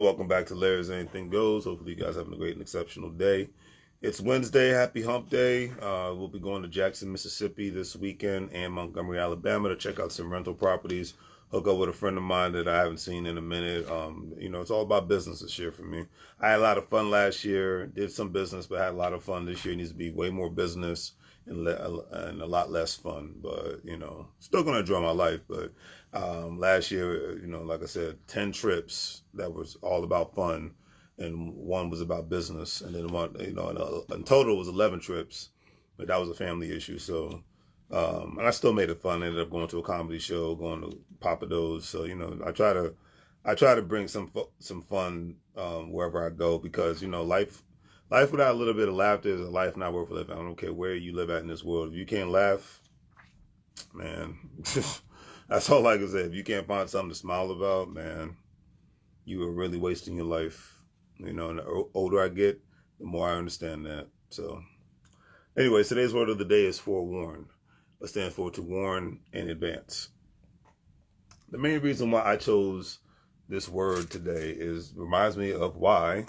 Welcome back to Larry's Anything Goes. Hopefully, you guys having a great and exceptional day. It's Wednesday. Happy Hump Day. We'll be going to Jackson, Mississippi this weekend and Montgomery, Alabama to check out some rental properties. Hook up with a friend of mine that I haven't seen in a minute. It's all about business this year for me. I had a lot of fun last year. Did some business, but had a lot of fun this year. It needs to be way more business and a lot less fun. But still gonna enjoy my life. But last year, like I said, 10 trips that was all about fun, and one was about business, and then one, in total it was 11 trips, but that was a family issue. So, and I still made it fun. I ended up going to a comedy show, going to Papa Do's. So, I try to bring some fun wherever I go, because life without a little bit of laughter is a life not worth living. I don't care where you live at in this world. If you can't laugh, man, that's all I can say. If you can't find something to smile about, man, you are really wasting your life. And the older I get, the more I understand that. So, anyways, today's word of the day is forewarned. It stands for to warn in advance. The main reason why I chose this word today reminds me of why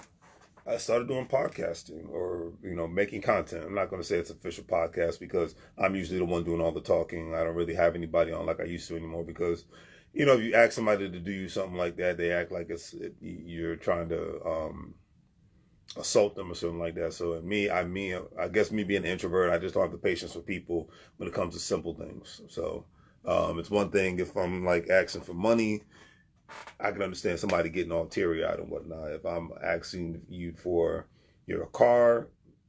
I started doing podcasting, or making content. I'm not going to say it's official podcast, because I'm usually the one doing all the talking. I don't really have anybody on like I used to anymore, because if you ask somebody to do something like that, they act like you're trying to assault them or something like that. So I guess me being an introvert, I just don't have the patience for people when it comes to simple things. So it's one thing if I'm like asking for money. I can understand somebody getting all teary-eyed and whatnot. If I'm asking you for your car,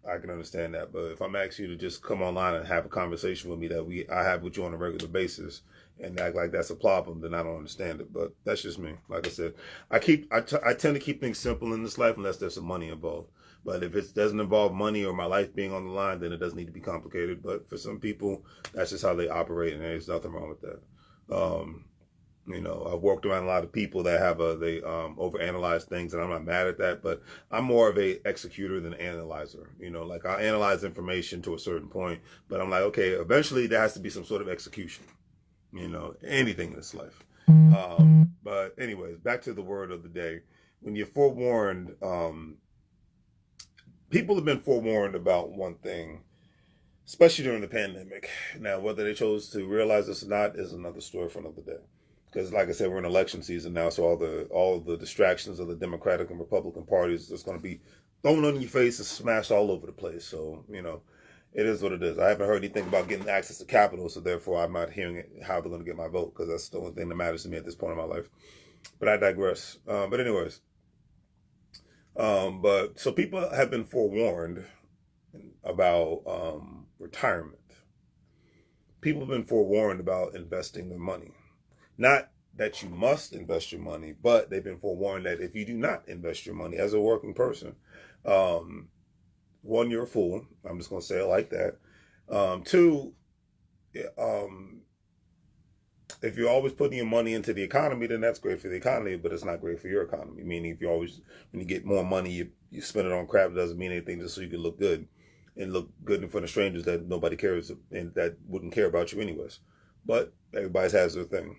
I can understand that. But if I'm asking you to just come online and have a conversation with me that I have with you on a regular basis, and act like that's a problem, then I don't understand it. But that's just me. Like I said, I tend to keep things simple in this life unless there's some money involved. But if it doesn't involve money or my life being on the line, then it doesn't need to be complicated. But for some people, that's just how they operate, and there's nothing wrong with that. I've worked around a lot of people that they overanalyze things, and I'm not mad at that, but I'm more of a executor than an analyzer. Like I analyze information to a certain point, but I'm like, okay, eventually there has to be some sort of execution. Anything in this life. But anyways, back to the word of the day. When you're forewarned, people have been forewarned about one thing, especially during the pandemic. Now, whether they chose to realize this or not is another story for another day. Because, like I said, we're in election season now, so all the distractions of the Democratic and Republican parties is going to be thrown on your face and smashed all over the place. So, it is what it is. I haven't heard anything about getting access to capital, so therefore I'm not hearing how they're going to get my vote, because that's the only thing that matters to me at this point in my life. But I digress. But anyways, so people have been forewarned about retirement. People have been forewarned about investing their money. Not that you must invest your money, but they've been forewarned that if you do not invest your money as a working person, one, you're a fool. I'm just going to say it like that. Two, if you're always putting your money into the economy, then that's great for the economy, but it's not great for your economy. Meaning, when you get more money, you spend it on crap, it doesn't mean anything, just so you can look good, and look good in front of strangers that nobody cares, and that wouldn't care about you anyways. But everybody has their thing.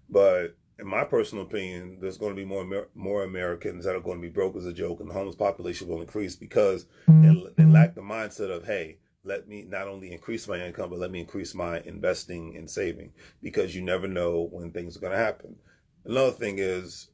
But in my personal opinion, there's going to be more Americans that are going to be broke as a joke, and the homeless population will increase, because they lack the mindset of, hey, let me not only increase my income, but let me increase my investing and saving, because you never know when things are going to happen. Another thing is,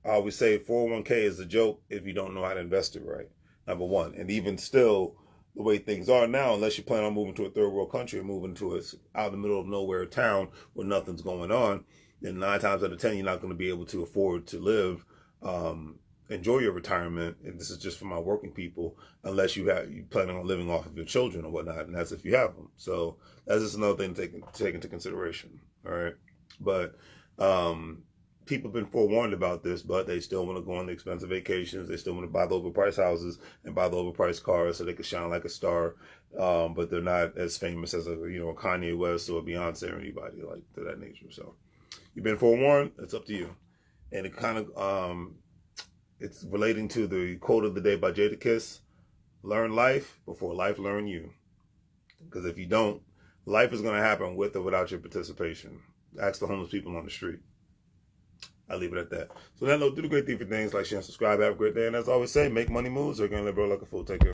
I always say 401k is a joke if you don't know how to invest it right, number one. And even still, the way things are now, unless you plan on moving to a third world country or moving to out in the middle of nowhere town where nothing's going on, then 9 times out of 10, you're not going to be able to afford to live, enjoy your retirement. And this is just for my working people, unless you planning on living off of your children or whatnot, and that's if you have them. So that's just another thing to take into consideration. All right, but people have been forewarned about this, but they still want to go on the expensive vacations. They still want to buy the overpriced houses and buy the overpriced cars so they can shine like a star. But they're not as famous as a Kanye West or a Beyonce or anybody like that nature. So you've been forewarned. It's up to you. And it kind of it's relating to the quote of the day by Jadakiss: "Learn life before life learn you." Because if you don't, life is going to happen with or without your participation. Ask the homeless people on the street. I'll leave it at that. So that note, do the great thing for things like share and subscribe. Have a great day. And as I always say, make money moves or you're going to live bro like a fool. Take care.